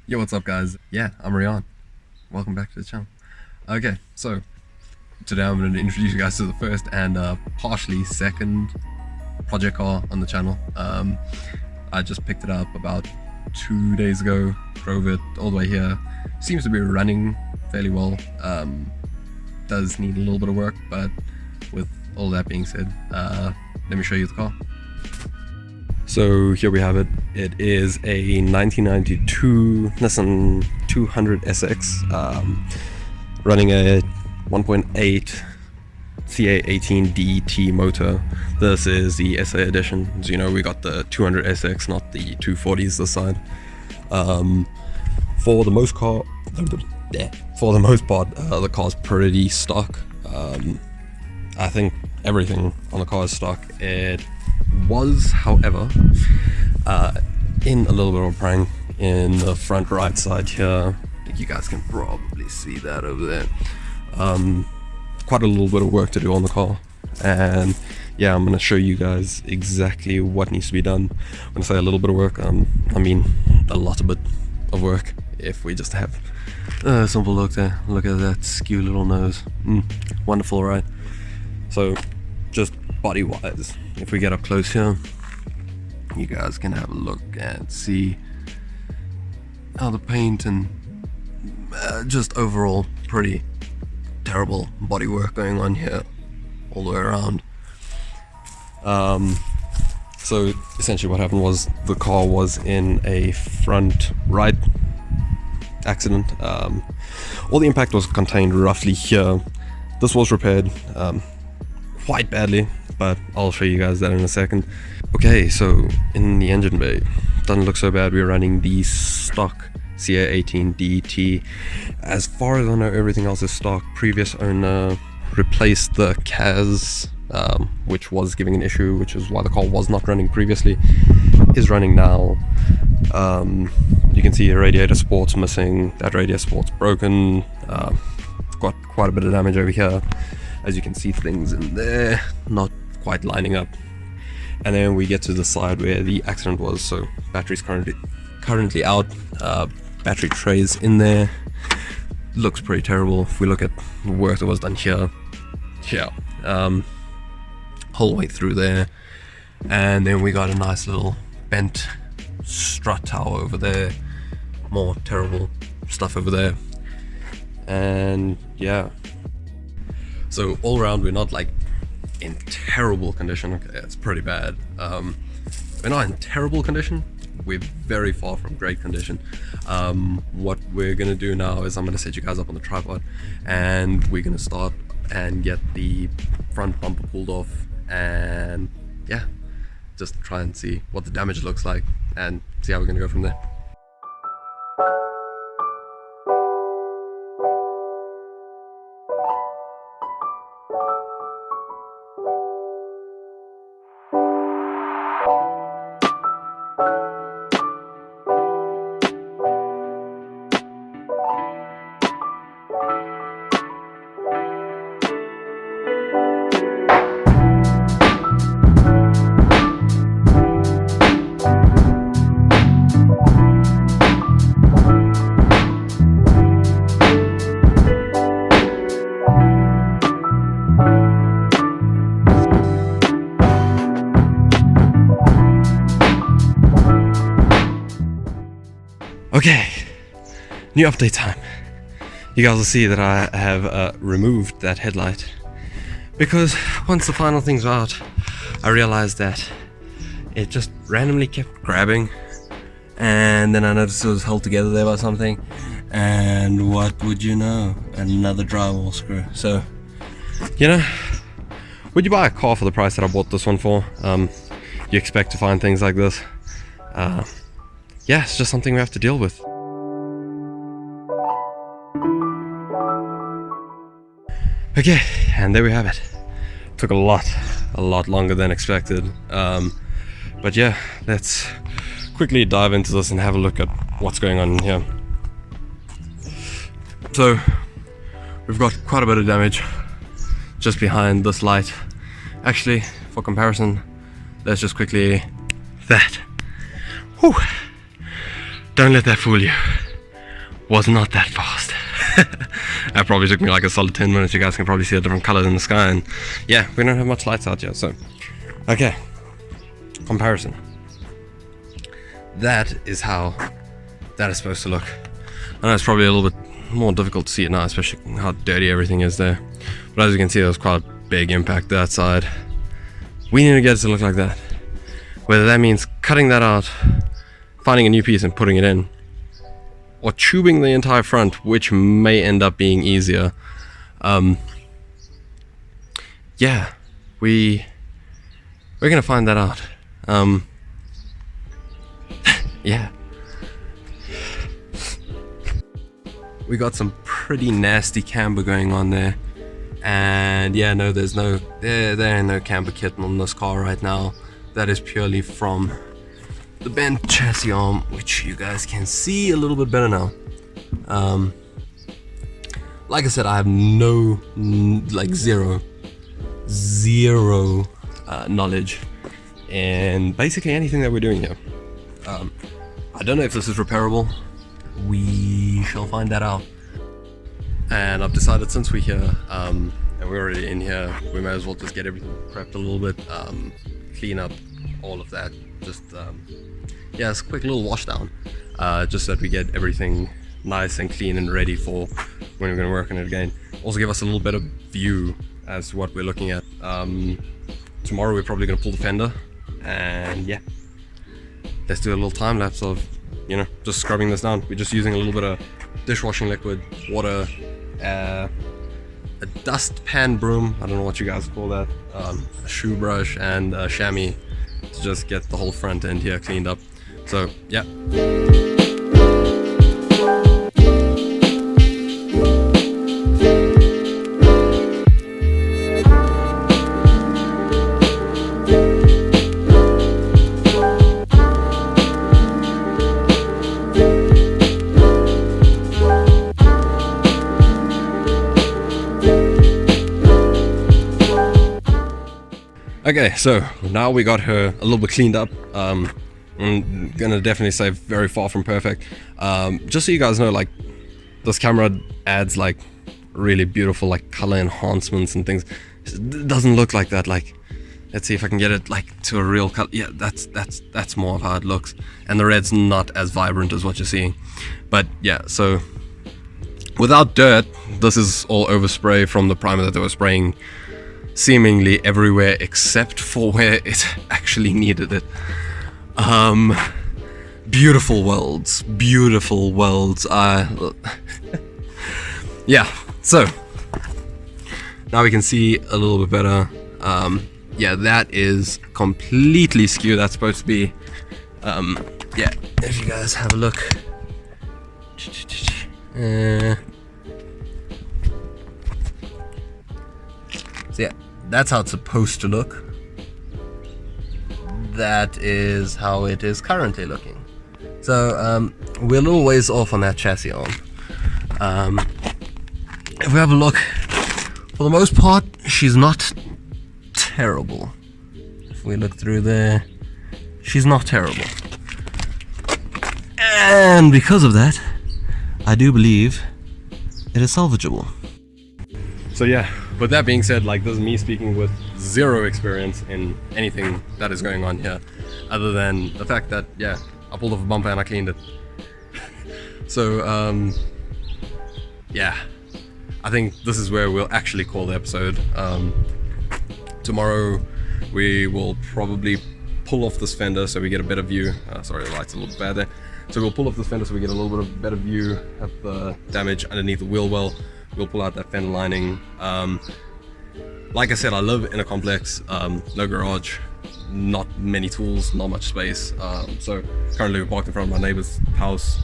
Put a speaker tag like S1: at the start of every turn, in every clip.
S1: Yo, what's up guys? Yeah, I'm Rian. Welcome back to the channel. Okay, so today I'm going to introduce you guys to the first and partially second project car on the channel. I just picked it up about 2 days ago, drove it all the way here. Seems to be running fairly well. Does need a little bit of work, but with all that being said, let me show you the car. So here we have it. It is a 1992 Nissan 200SX, running a 1.8 CA18 DT motor. This is the SA edition. As you know, we got the 200SX, not the 240s this side. For the most part, the car's pretty stock. I think everything on the car is stock. It was, however, in a little bit of a prank in the front right side here. You guys can probably see that over there. Quite a little bit of work to do on the car, and yeah, I'm going to show you guys exactly what needs to be done. When I say a little bit of work, I mean a lot of bit of work. If we just have a simple look there, look at that skew little nose. Wonderful, right? So just body wise, if we get up close here, you guys can have a look and see how the paint and just overall pretty terrible body work going on here all the way around. So essentially what happened was the car was in a front right accident. All the impact was contained roughly here. This was repaired quite badly, but I'll show you guys that in a second. Okay, so in the engine bay, doesn't look so bad. We're running the stock CA18 DT. As far as I know, everything else is stock. Previous owner replaced the CAS, which was giving an issue, which is why the car was not running previously. Is running now. You can see a radiator sport's missing. That radiator sport's broken. Got quite a bit of damage over here. As you can see, things in there not quite lining up. And then we get to the side where the accident was. So battery's currently out. Battery trays in there. Looks pretty terrible. If we look at the work that was done here, whole way through there. And then we got a nice little bent strut tower over there. More terrible stuff over there. And yeah. So all around, we're not like in terrible condition. Okay, it's pretty bad. We're not in terrible condition. We're very far from great condition. What we're gonna do now is I'm gonna set you guys up on the tripod, and we're gonna start and get the front bumper pulled off, and yeah, just try and see what the damage looks like and see how we're gonna go from there. Okay, new update time. You guys will see that I have removed that headlight, because once the final things were out, I realized that it just randomly kept grabbing, and then I noticed it was held together there by something, and what would you know, another drywall screw. So, you know, would you buy a car for the price that I bought this one for? You expect to find things like this. Yeah, it's just something we have to deal with. Okay, and there we have it. Took a lot longer than expected. But yeah, let's quickly dive into this and have a look at what's going on in here. So, we've got quite a bit of damage just behind this light. Actually, for comparison, let's just quickly that. Whew. Don't let that fool you. was not that fast. That probably took me like a solid 10 minutes. You guys can probably see the different colors in the sky, and yeah, we don't have much lights out yet. So okay, comparison. That is how that is supposed to look. I know it's probably a little bit more difficult to see it now, especially how dirty everything is there, but as you can see, there's quite a big impact that side. We need to get it to look like that, whether that means cutting that out, finding a new piece and putting it in, or tubing the entire front, which may end up being easier. Yeah, we're gonna find that out. Yeah, we got some pretty nasty camber going on there, and yeah, no, there ain't no camber kit on this car right now. That is purely from the bent chassis arm, which you guys can see a little bit better now. Like I said, I have no, like zero knowledge in basically anything that we're doing here. I don't know if this is repairable. We shall find that out. And I've decided, since we're here and we're already in here, we may as well just get everything prepped a little bit, clean up all of that. Just yeah, it's a quick little wash down, just so that we get everything nice and clean and ready for when we're going to work on it again. Also give us a little better view as to what we're looking at. Tomorrow we're probably going to pull the fender, and yeah, let's do a little time lapse of, you know, just scrubbing this down. We're just using a little bit of dishwashing liquid, water, a dust pan broom, I don't know what you guys call that, a shoe brush, and a chamois to just get the whole front end here cleaned up. So yeah. Okay, so now we got her a little bit cleaned up. I'm gonna definitely say very far from perfect. Just so you guys know, like, this camera adds like really beautiful like color enhancements and things. It doesn't look like that. Like, let's see if I can get it like to a real color. Yeah, that's more of how it looks, and the red's not as vibrant as what you're seeing. But yeah, so without dirt, this is all overspray from the primer that they were spraying seemingly everywhere except for where it actually needed it. Beautiful welds, beautiful welds. Yeah, so now we can see a little bit better. Yeah, that is completely skewed. That's supposed to be, yeah, if you guys have a look. So yeah, that's how it's supposed to look. That is how it is currently looking. So we're a little ways off on that chassis arm. If we have a look, for the most part, she's not terrible. If we look through there, she's not terrible. And because of that, I do believe it is salvageable. So yeah, with that being said, like, this is me speaking with zero experience in anything that is going on here, other than the fact that, yeah, I pulled off a bumper and I cleaned it. So yeah, I think this is where we'll actually call the episode. Tomorrow we will probably pull off this fender so we get a better view. Sorry, the light's a little bit bad there. So we'll pull off this fender so we get a little bit of better view of the damage underneath the wheel well. We'll pull out that fender lining. Like I said, I live in a complex, no garage, not many tools, not much space. So currently we're parked in front of my neighbor's house.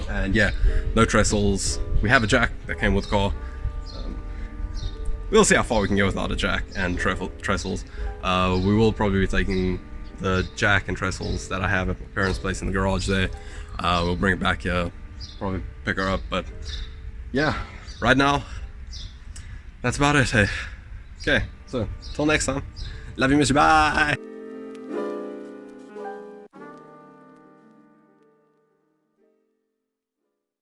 S1: And yeah, no trestles. We have a jack that came with the car. We'll see how far we can go without a jack and trestles. We will probably be taking the jack and trestles that I have at my parents' place in the garage there. We'll bring it back here, probably pick her up, but yeah, right now, that's about it. Hey. Okay, so till next time, love you, miss you, bye.